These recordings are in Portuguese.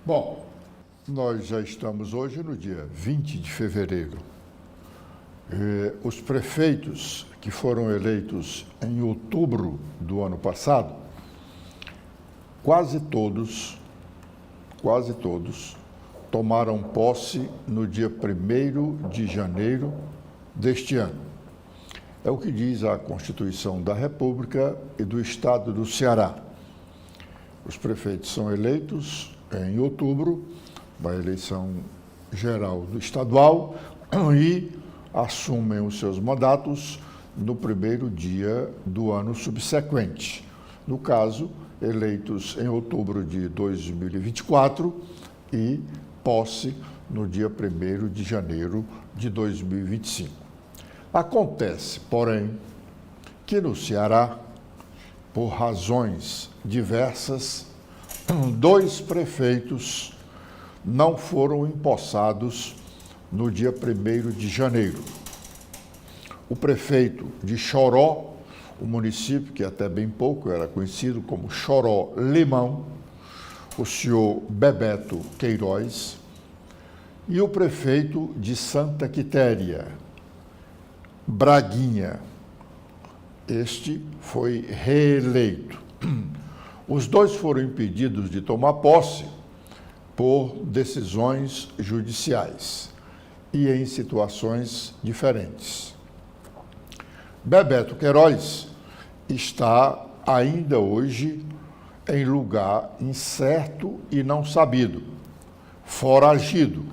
Bom, nós já estamos hoje no dia 20 de fevereiro. Os prefeitos que foram eleitos em outubro do ano passado, quase todos tomaram posse no dia 1º de janeiro deste ano. É o que diz a Constituição da República e do Estado do Ceará. Os prefeitos são eleitos em outubro, da eleição geral do estadual, e assumem os seus mandatos no primeiro dia do ano subsequente. No caso, eleitos em outubro de 2024 e posse no dia 1º de janeiro de 2025. Acontece, porém, que no Ceará, por razões diversas, 2 prefeitos não foram empossados no dia 1º de janeiro. O prefeito de Choró, o município que até bem pouco era conhecido como Choró-Limão, o senhor Bebeto Queiroz, e o prefeito de Santa Quitéria, Braguinha. Este foi reeleito. Os 2 foram impedidos de tomar posse por decisões judiciais e em situações diferentes. Bebeto Queiroz está ainda hoje em lugar incerto e não sabido, foragido.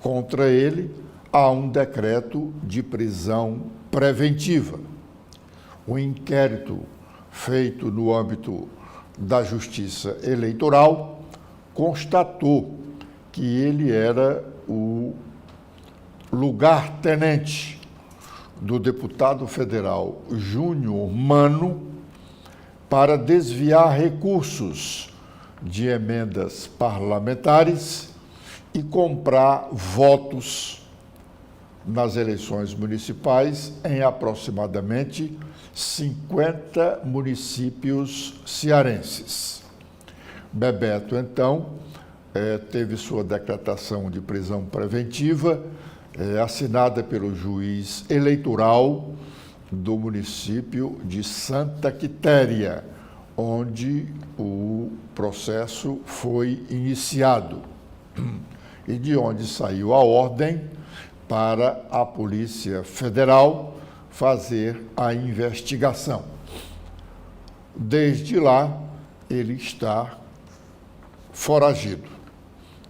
Contra ele há um decreto de prisão preventiva. O inquérito feito no âmbito da Justiça Eleitoral constatou que ele era o lugar-tenente do deputado federal Júnior Mano para desviar recursos de emendas parlamentares e comprar votos nas eleições municipais em aproximadamente 50 municípios cearenses. Bebeto, então, teve sua decretação de prisão preventiva assinada pelo juiz eleitoral do município de Santa Quitéria, onde o processo foi iniciado e de onde saiu a ordem para a Polícia Federal fazer a investigação. Desde lá, ele está foragido.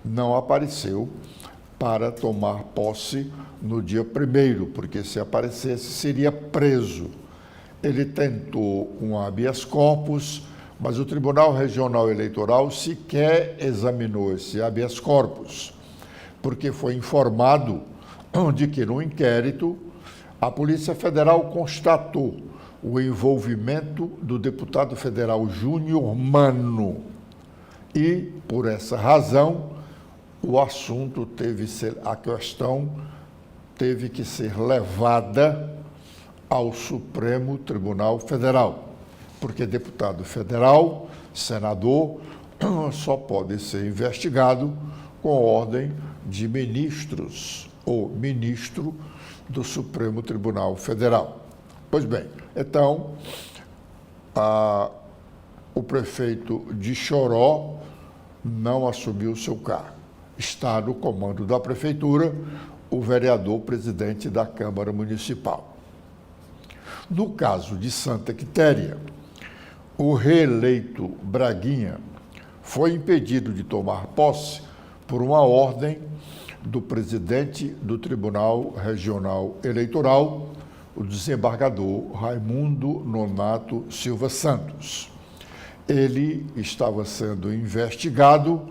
Não apareceu para tomar posse no dia 1º, porque se aparecesse, seria preso. Ele tentou um habeas corpus, mas o Tribunal Regional Eleitoral sequer examinou esse habeas corpus, porque foi informado de que no inquérito a Polícia Federal constatou o envolvimento do deputado federal Júnior Mano e, por essa razão, a questão teve que ser levada ao Supremo Tribunal Federal, porque deputado federal, senador, só pode ser investigado com ordem de ministros ou ministro do Supremo Tribunal Federal. Pois bem, então, o prefeito de Choró não assumiu seu cargo. Está no comando da prefeitura o vereador presidente da Câmara Municipal. No caso de Santa Quitéria, o reeleito Braguinha foi impedido de tomar posse por uma ordem do presidente do Tribunal Regional Eleitoral, o desembargador Raimundo Nonato Silva Santos. Ele estava sendo investigado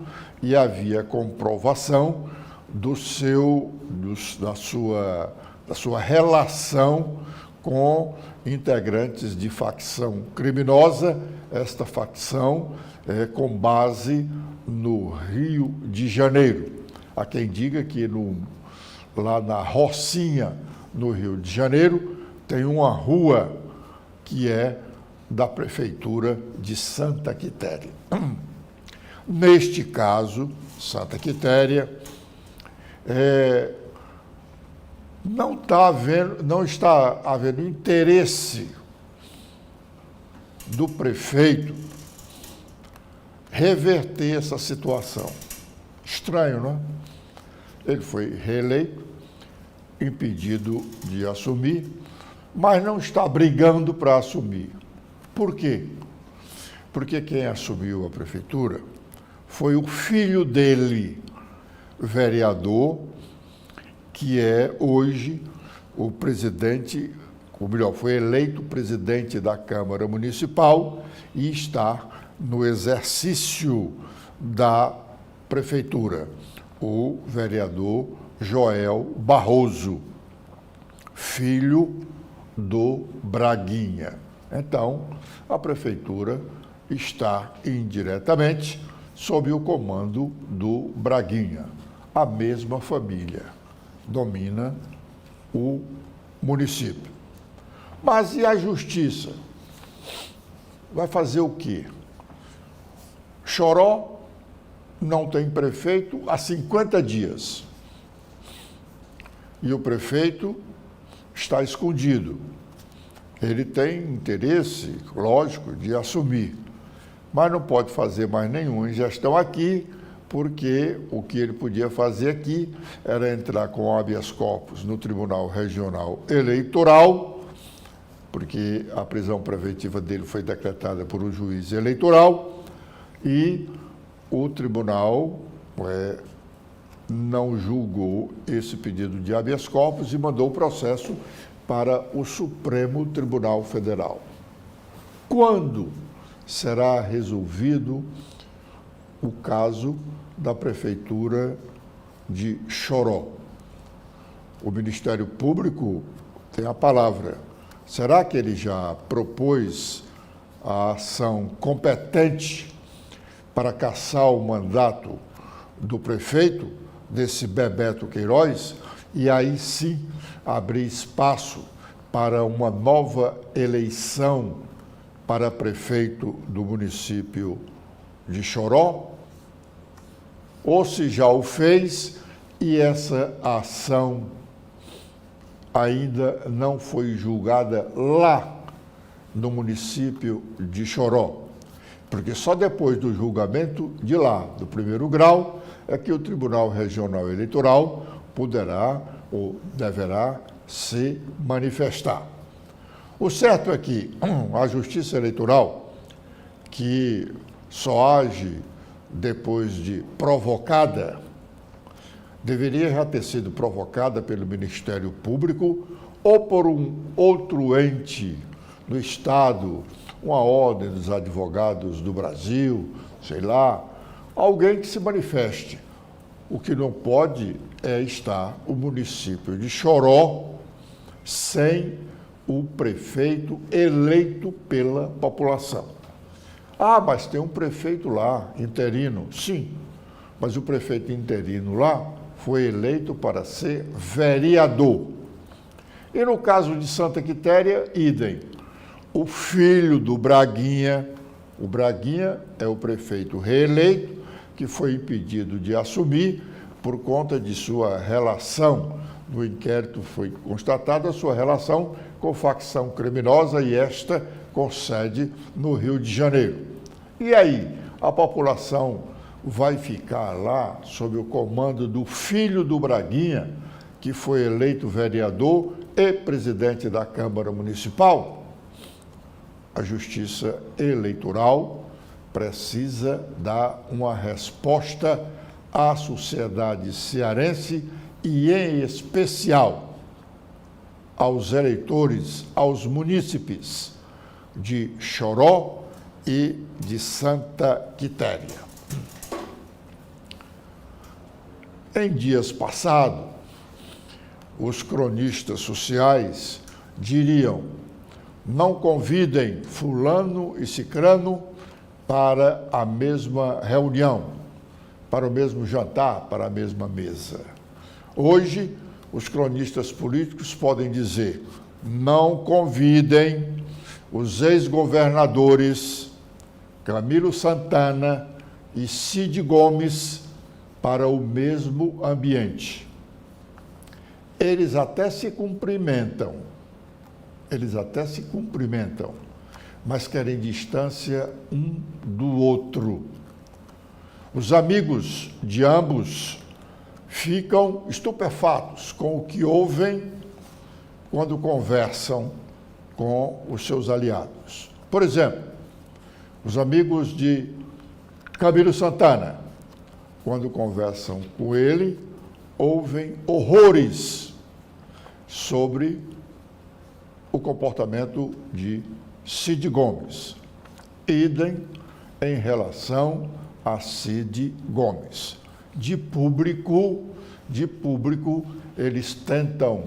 e havia comprovação da sua relação com integrantes de facção criminosa, esta facção com base no Rio de Janeiro. Há quem diga que lá na Rocinha, no Rio de Janeiro, tem uma rua que é da Prefeitura de Santa Quitéria. Neste caso, Santa Quitéria, não está havendo interesse do prefeito reverter essa situação. Estranho, não é? Ele foi reeleito, impedido de assumir, mas não está brigando para assumir. Por quê? Porque quem assumiu a prefeitura foi o filho dele, vereador, que é hoje o presidente, ou melhor, foi eleito presidente da Câmara Municipal e está no exercício da prefeitura, o vereador Joel Barroso, filho do Braguinha. Então, a prefeitura está indiretamente sob o comando do Braguinha. A mesma família domina o município. Mas e a justiça? Vai fazer o quê? Choró não tem prefeito há 50 dias. E o prefeito está escondido. Ele tem interesse, lógico, de assumir, mas não pode fazer mais nenhuma gestão aqui, porque o que ele podia fazer aqui era entrar com habeas corpus no Tribunal Regional Eleitoral, porque a prisão preventiva dele foi decretada por um juiz eleitoral e o tribunal não julgou esse pedido de habeas corpus e mandou o processo para o Supremo Tribunal Federal. Quando será resolvido o caso da Prefeitura de Choró? O Ministério Público tem a palavra. Será que ele já propôs a ação competente para cassar o mandato do prefeito, desse Bebeto Queiroz, e aí sim abrir espaço para uma nova eleição para prefeito do município de Choró? Ou se já o fez e essa ação ainda não foi julgada lá no município de Choró? Porque só depois do julgamento de lá, do primeiro grau, é que o Tribunal Regional Eleitoral poderá ou deverá se manifestar. O certo é que a Justiça Eleitoral, que só age depois de provocada, deveria já ter sido provocada pelo Ministério Público ou por um outro ente no Estado, uma ordem dos advogados do Brasil, sei lá, alguém que se manifeste. O que não pode é estar o município de Choró sem o prefeito eleito pela população. Ah, mas tem um prefeito lá, interino. Sim, mas o prefeito interino lá foi eleito para ser vereador. E no caso de Santa Quitéria, idem. O filho do Braguinha, o Braguinha é o prefeito reeleito, que foi impedido de assumir por conta de sua relação. No inquérito foi constatada a sua relação com facção criminosa e esta com sede no Rio de Janeiro. E aí, a população vai ficar lá sob o comando do filho do Braguinha, que foi eleito vereador e presidente da Câmara Municipal? A Justiça Eleitoral precisa dar uma resposta à sociedade cearense e, em especial, aos eleitores, aos munícipes de Choró e de Santa Quitéria. Em dias passados, os cronistas sociais diriam: não convidem fulano e cicrano para a mesma reunião, para o mesmo jantar, para a mesma mesa. Hoje, os cronistas políticos podem dizer: não convidem os ex-governadores Camilo Santana e Cid Gomes para o mesmo ambiente. Eles até se cumprimentam, mas querem distância um do outro. Os amigos de ambos ficam estupefatos com o que ouvem quando conversam com os seus aliados. Por exemplo, os amigos de Camilo Santana, quando conversam com ele, ouvem horrores sobre o comportamento de Cid Gomes. Idem em relação a Cid Gomes. De público, eles tentam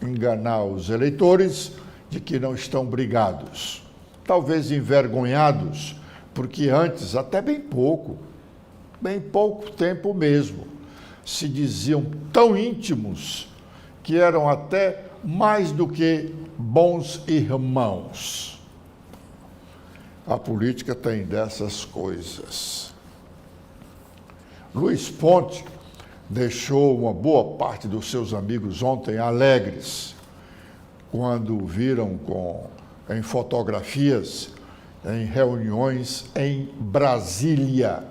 enganar os eleitores de que não estão brigados. Talvez envergonhados, porque antes, até bem pouco tempo mesmo, se diziam tão íntimos que eram até mais do que bons irmãos. A política tem dessas coisas. Luiz Ponte deixou uma boa parte dos seus amigos ontem alegres, quando viram em fotografias, em reuniões em Brasília.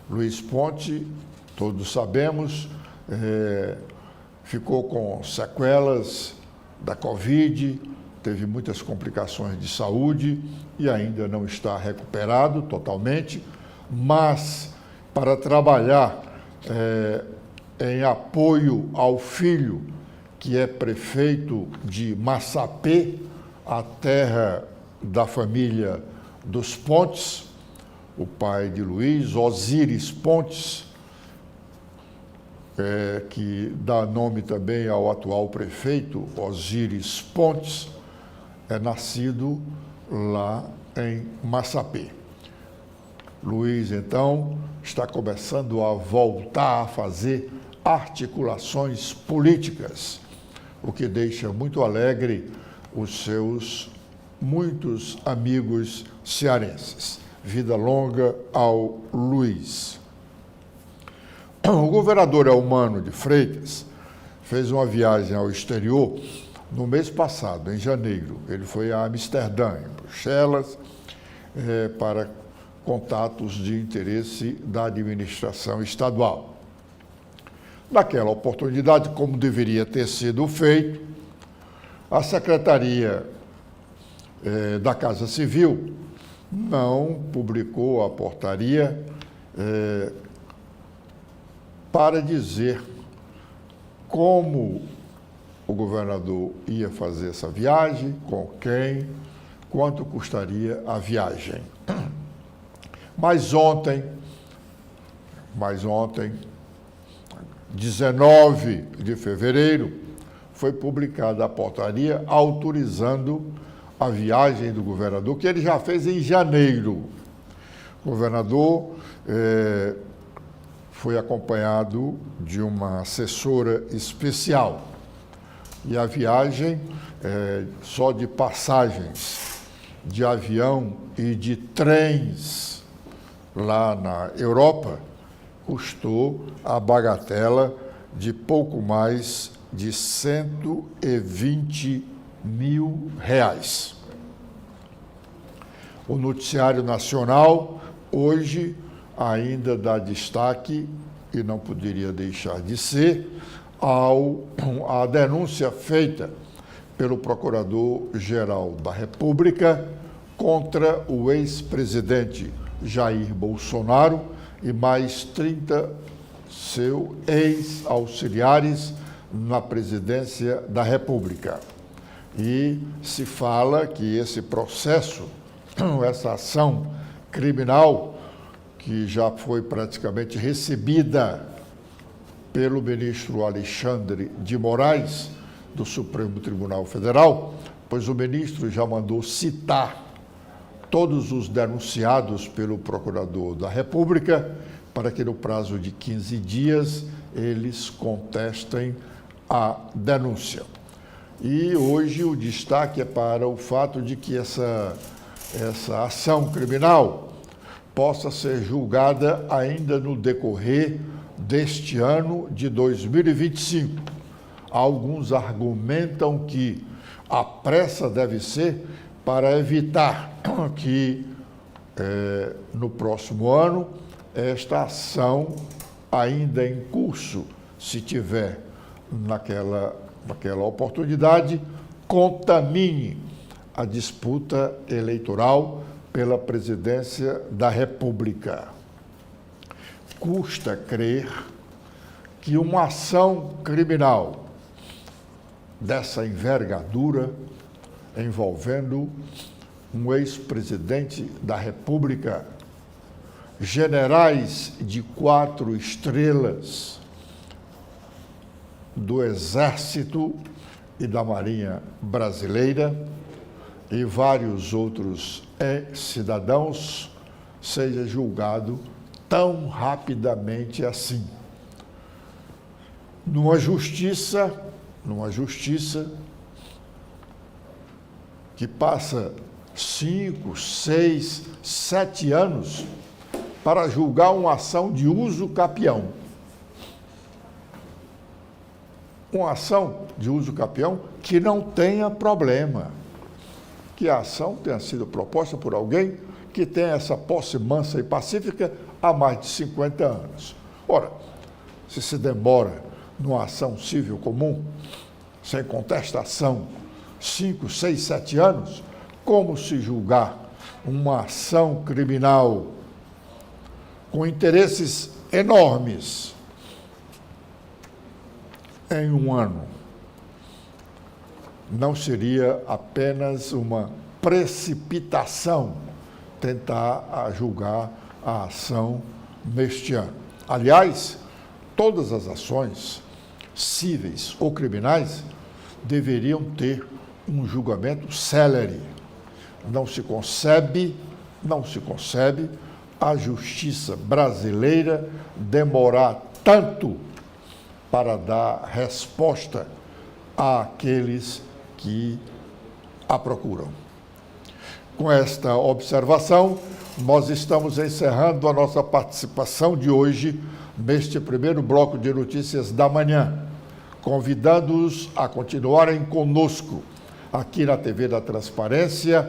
Luiz Ponte, todos sabemos, ficou com sequelas da Covid, teve muitas complicações de saúde e ainda não está recuperado totalmente, mas para trabalhar em apoio ao filho, que é prefeito de Massapê, a terra da família dos Pontes, o pai de Luiz, Osíris Pontes, que dá nome também ao atual prefeito, Osíris Pontes, é nascido lá em Massapê. Luiz, então, está começando a voltar a fazer articulações políticas, o que deixa muito alegre os seus muitos amigos cearenses. Vida longa ao Luiz. O governador Elmano de Freitas fez uma viagem ao exterior no mês passado, em janeiro. Ele foi a Amsterdã, em Bruxelas, para contatos de interesse da administração estadual. Naquela oportunidade, como deveria ter sido feito, a Secretaria da Casa Civil não publicou a portaria para dizer como o governador ia fazer essa viagem, com quem, quanto custaria a viagem. Mas ontem, 19 de fevereiro, foi publicada a portaria autorizando a viagem do governador, que ele já fez em janeiro. O governador foi acompanhado de uma assessora especial. E a viagem, só de passagens de avião e de trens lá na Europa, custou a bagatela de pouco mais de R$120 mil. O Noticiário Nacional hoje ainda dá destaque, e não poderia deixar de ser, à denúncia feita pelo Procurador-Geral da República contra o ex-presidente Jair Bolsonaro e mais 30 seus ex-auxiliares na presidência da República. E se fala que esse processo, essa ação criminal, que já foi praticamente recebida pelo ministro Alexandre de Moraes, do Supremo Tribunal Federal, pois o ministro já mandou citar todos os denunciados pelo Procurador da República, para que no prazo de 15 dias eles contestem a denúncia. E hoje o destaque é para o fato de que essa ação criminal possa ser julgada ainda no decorrer deste ano de 2025. Alguns argumentam que a pressa deve ser para evitar que no próximo ano esta ação ainda em curso, se tiver naquela oportunidade, contamine a disputa eleitoral pela presidência da República. Custa crer que uma ação criminal dessa envergadura, envolvendo um ex-presidente da República, generais de 4 estrelas do Exército e da Marinha Brasileira e vários outros cidadãos, seja julgado tão rapidamente assim. Numa justiça que passa 5, 6, 7 anos para julgar uma ação de uso capião. Uma ação de uso capião que não tenha problema. Que a ação tenha sido proposta por alguém que tem essa posse mansa e pacífica há mais de 50 anos. Ora, se demora numa ação civil comum, sem contestação, 5, 6, 7 anos, como se julgar uma ação criminal com interesses enormes em um ano? Não seria apenas uma precipitação tentar julgar a ação neste ano. Aliás, todas as ações cíveis ou criminais deveriam ter um julgamento célere. Não se concebe a justiça brasileira demorar tanto para dar resposta àqueles que a procuram. Com esta observação, nós estamos encerrando a nossa participação de hoje neste primeiro bloco de notícias da manhã, convidando-os a continuarem conosco aqui na TV da Transparência,